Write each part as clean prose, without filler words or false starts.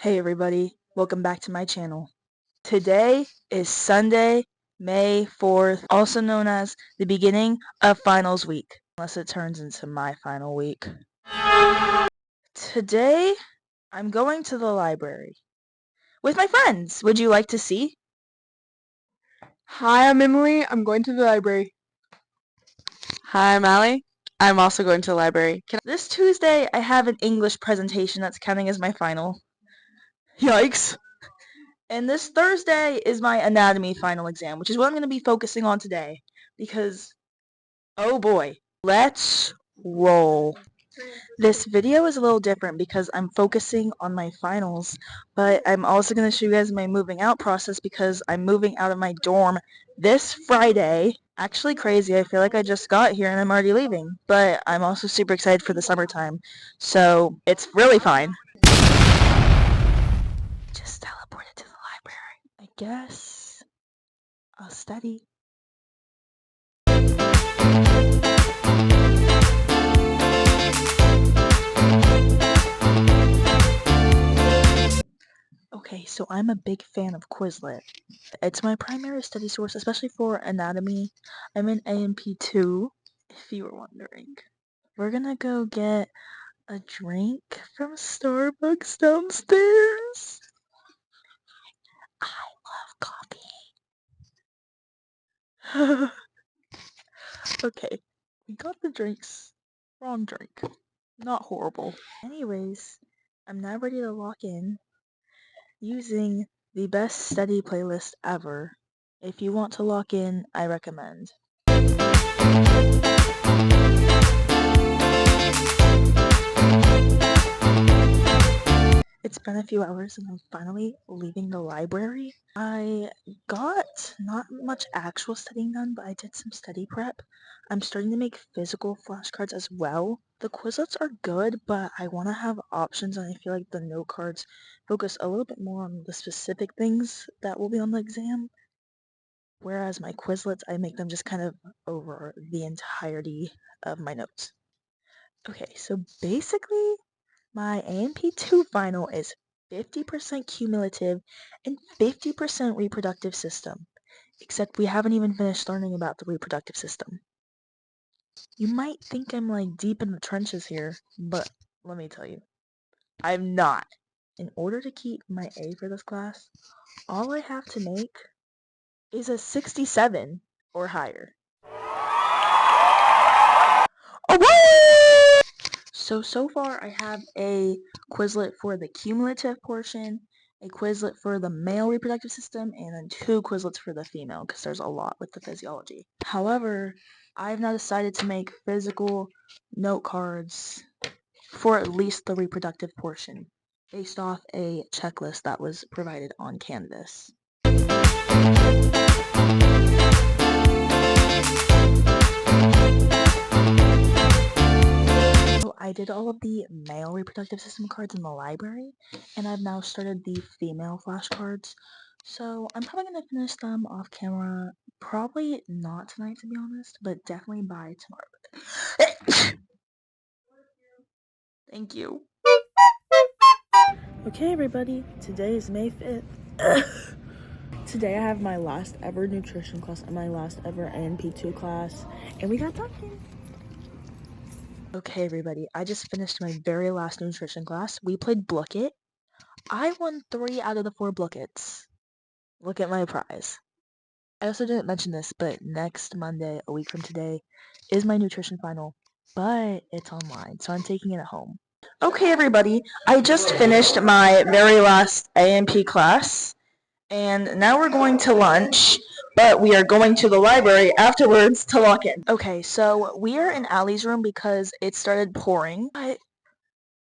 Hey everybody, welcome back to my channel. Today is Sunday, May 4th, also known as the beginning of finals week, unless it turns into my final week. Today, I'm going to the library with my friends. Would you like to see? Hi, I'm Emily. I'm going to the library. Hi, I'm Allie. I'm also going to the library. This Tuesday, I have an English presentation that's counting as my final. Yikes! And this Thursday is my anatomy final exam, which is what I'm going to be focusing on today. Because, oh boy, let's roll. This video is a little different because I'm focusing on my finals, but I'm also going to show you guys my moving out process because I'm moving out of my dorm this Friday. Actually crazy, I feel like I just got here and I'm already leaving, but I'm also super excited for the summertime, so it's really fine. Just teleported to the library. I guess I'll study. Okay, so I'm a big fan of Quizlet. It's my primary study source, especially for anatomy. I'm in A&P2, if you were wondering. We're gonna go get a drink from Starbucks downstairs. I love coffee. Okay, we got the drinks. Wrong drink. Not horrible. Anyways, I'm now ready to lock in using the best study playlist ever. If you want to lock in, I recommend. It's been a few hours and I'm finally leaving the library. I got not much actual studying done, but I did some study prep. I'm starting to make physical flashcards as well. The Quizlets are good, but I want to have options, and I feel like the note cards focus a little bit more on the specific things that will be on the exam. Whereas my Quizlets, I make them just kind of over the entirety of my notes. Okay, so basically, my A&P2 final is 50% cumulative and 50% reproductive system. Except we haven't even finished learning about the reproductive system. You might think I'm like deep in the trenches here, but let me tell you, I'm not. In order to keep my A for this class, all I have to make is a 67 or higher. So far I have a Quizlet for the cumulative portion, a Quizlet for the male reproductive system, and then 2 Quizlets for the female, because there's a lot with the physiology. However, I've now decided to make physical note cards for at least the reproductive portion, based off a checklist that was provided on Canvas. I did all of the male reproductive system cards in the library, and I've now started the female flashcards. So I'm probably going to finish them off camera, probably not tonight to be honest, but definitely by tomorrow. Thank you. Okay everybody, today is May 5th. Today I have my last ever nutrition class and my last ever A&P2 class, and we got Dunkin'. Okay everybody, I just finished my very last nutrition class. We played Blooket. I won 3 out of the 4 Blookets. Look at my prize. I also didn't mention this, but next Monday, a week from today, is my nutrition final, but it's online, so I'm taking it at home. Okay everybody, I just finished my very last A&P class, and now we're going to lunch, but we are going to the library afterwards to lock in. Okay, so we are in Allie's room because it started pouring, but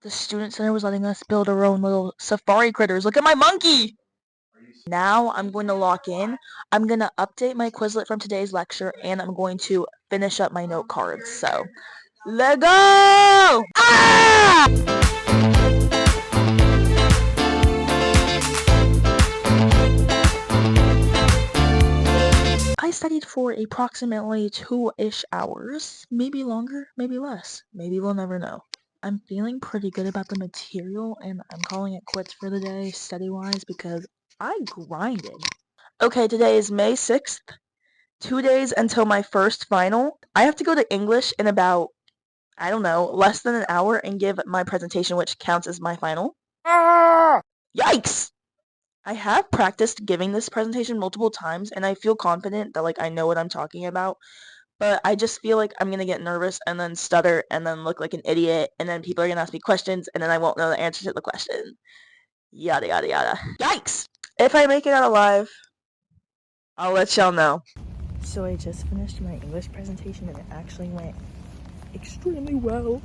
the student center was letting us build our own little safari critters. Look at my monkey! Now I'm going to lock in. I'm going to update my Quizlet from today's lecture, and I'm going to finish up my note cards. So, let go! Ah! I studied for approximately 2-ish hours. Maybe longer, maybe less. Maybe we'll never know. I'm feeling pretty good about the material, and I'm calling it quits for the day, study-wise, because I grinded. Okay, today is May 6th. 2 days until my first final. I have to go to English in about, I don't know, less than an hour and give my presentation, which counts as my final. Yikes! I have practiced giving this presentation multiple times, and I feel confident that, like, I know what I'm talking about. But I just feel like I'm gonna get nervous and then stutter and then look like an idiot, and then people are gonna ask me questions, and then I won't know the answer to the question. Yada yada yada. Yikes! If I make it out alive, I'll let y'all know. So I just finished my English presentation, and it actually went extremely well.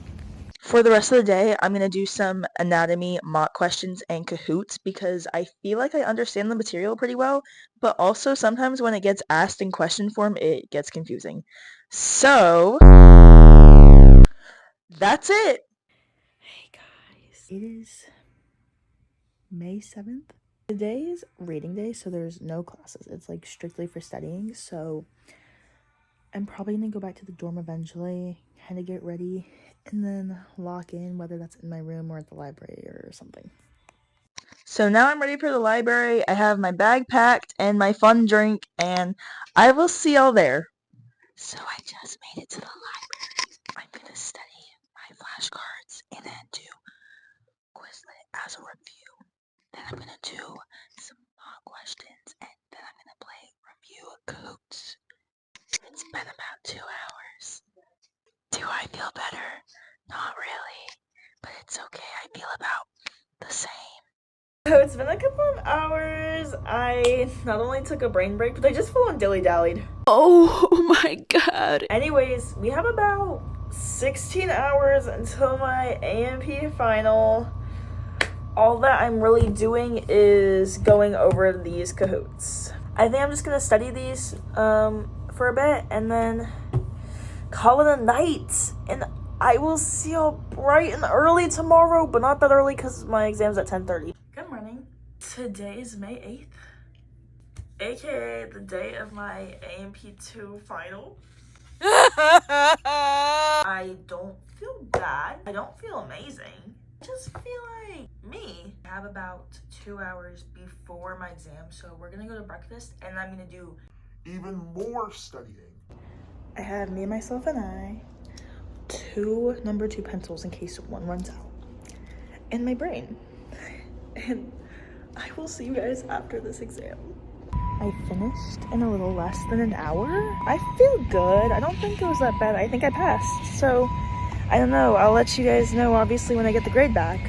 For the rest of the day, I'm gonna do some anatomy mock questions and Kahoots because I feel like I understand the material pretty well, but also sometimes when it gets asked in question form, it gets confusing. So, that's it! Hey guys. It is May 7th. Today is reading day, so there's no classes. It's like strictly for studying, so I'm probably gonna go back to the dorm eventually, kind of get ready, and then lock in, whether that's in my room or at the library or something. So now I'm ready for the library. I have my bag packed and my fun drink, and I will see y'all there. So I just made it to the library. I'm gonna study my flashcards and then do Quizlet as a review. Then I'm gonna do some mock questions, and then I'm gonna play review Kahoots. It's been about 2 hours. Do I feel better? Not really, but it's okay. I feel about the same. So it's been a couple of hours. I not only took a brain break, but I just full on dilly-dallied. Oh my god. Anyways, we have about 16 hours until my AMP final. All that I'm really doing is going over these Kahoots. I think I'm just gonna study these for a bit and then call it a night. And I will see y'all bright and early tomorrow, but not that early because my exam's at 10:30. Good morning. Today is May 8th, aka the day of my AMP2 final. I don't feel bad. I don't feel amazing. I just feel like me. I have about 2 hours before my exam, so we're gonna go to breakfast and I'm gonna do even more studying. I have me, myself, and I, 2 number 2 pencils in case one runs out, and my brain. And I will see you guys after this exam. I finished in a little less than an hour. I feel good. I don't think it was that bad. I think I passed. So, I don't know. I'll let you guys know, obviously, when I get the grade back.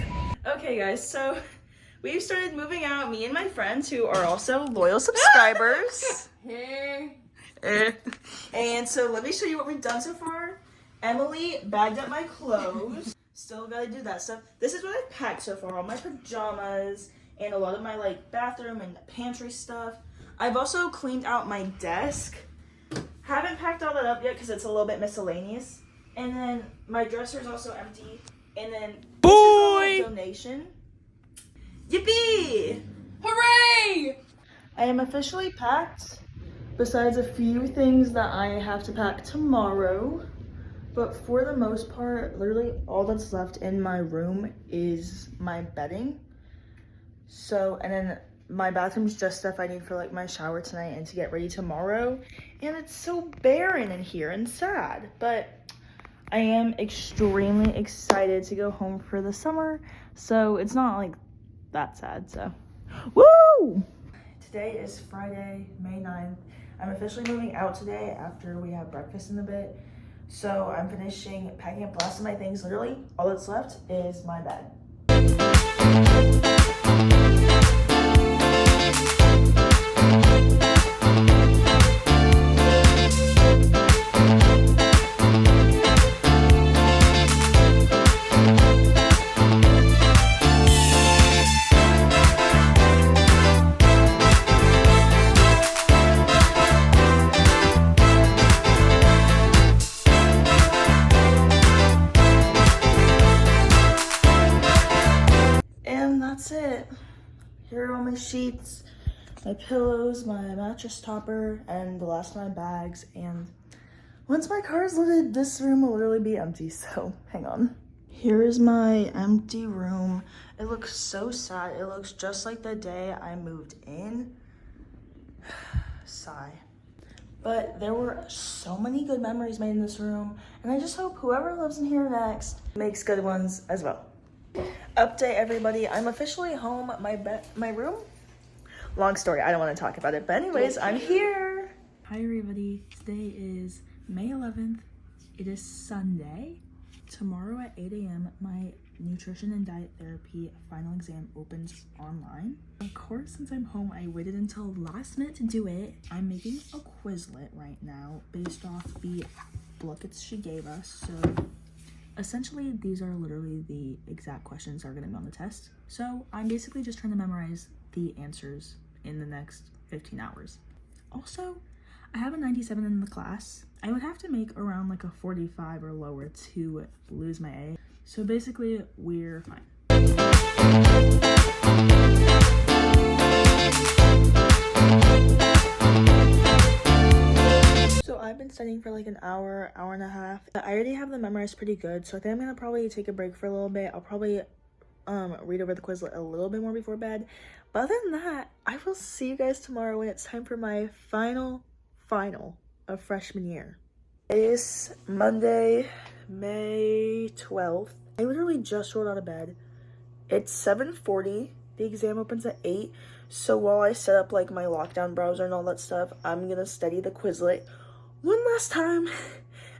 Okay, guys. So, we've started moving out, me and my friends, who are also loyal subscribers. Hey. And so, let me show you what we've done so far. Emily bagged up my clothes. Still gotta do that stuff. This is what I've packed so far. All my pajamas and a lot of my like bathroom and pantry stuff. I've also cleaned out my desk. Haven't packed all that up yet because it's a little bit miscellaneous. And then my dresser is also empty. And then this is all my donation. Yippee! Hooray! I am officially packed. Besides a few things that I have to pack tomorrow. But for the most part, literally all that's left in my room is my bedding. So, and then my bathroom's just stuff I need for like my shower tonight and to get ready tomorrow. And it's so barren in here and sad. But I am extremely excited to go home for the summer. So it's not like that sad, so. Woo! Today is Friday, May 9th. I'm officially moving out today after we have breakfast in a bit. So I'm finishing packing up the last of my things. Literally, all that's left is my bed. And that's it. Here are all my sheets, my pillows, my mattress topper, and the last of my bags. And once my car is loaded, this room will literally be empty, so hang on. Here is my empty room. It looks so sad. It looks just like the day I moved in. Sigh. But there were so many good memories made in this room, and I just hope whoever lives in here next makes good ones as well. Update everybody, I'm officially home. My room? Long story, I don't want to talk about it, but anyways, I'm here. Hi everybody, today is May 11th. It is Sunday. Tomorrow at 8 a.m. my nutrition and diet therapy final exam opens online. Of course, since I'm home, I waited until last minute to do it. I'm making a Quizlet right now based off the buckets she gave us. So essentially, these are literally the exact questions that are going to be on the test. So I'm basically just trying to memorize the answers in the next 15 hours. Also, I have a 97 in the class. I would have to make around like a 45 or lower to lose my A. So basically, we're fine. So I've been studying for like an hour, hour and a half. I already have them memorized pretty good, so I think I'm gonna probably take a break for a little bit. I'll probably read over the Quizlet a little bit more before bed. But other than that, I will see you guys tomorrow when it's time for my final of freshman year. It's Monday, May 12th. I literally just rolled out of bed. It's 7:40. The exam opens at 8. So while I set up like my lockdown browser and all that stuff, I'm gonna study the Quizlet one last time.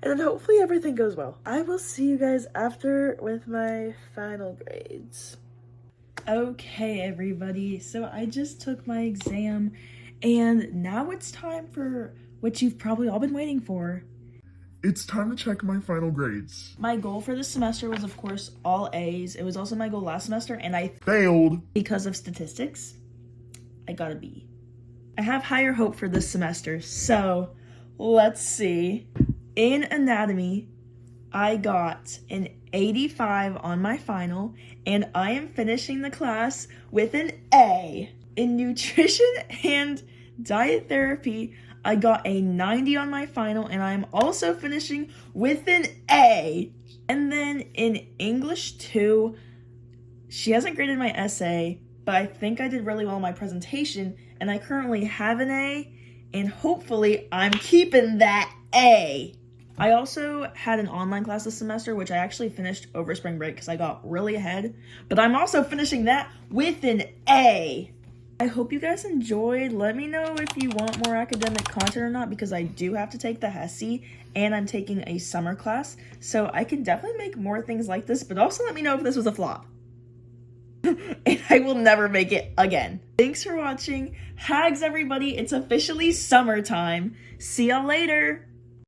And then hopefully everything goes well. I will see you guys after with my final grades. Okay, everybody. So I just took my exam. And now it's time for what you've probably all been waiting for. It's time to check my final grades. My goal for this semester was, of course, all A's. It was also my goal last semester, and I Failed. because of statistics, I got a B. I have higher hope for this semester, so let's see. In anatomy, I got an 85 on my final, and I am finishing the class with an A. In nutrition and diet therapy, I got a 90 on my final, and I'm also finishing with an A. And then in English 2, she hasn't graded my essay, but I think I did really well in my presentation, and I currently have an A, and hopefully I'm keeping that A. I also had an online class this semester, which I actually finished over spring break because I got really ahead, but I'm also finishing that with an A. I hope you guys enjoyed. Let me know if you want more academic content or not, because I do have to take the HESI and I'm taking a summer class, so I can definitely make more things like this, but also let me know if this was a flop. And I will never make it again. Thanks for watching. Hags, everybody. It's officially summertime. See y'all later.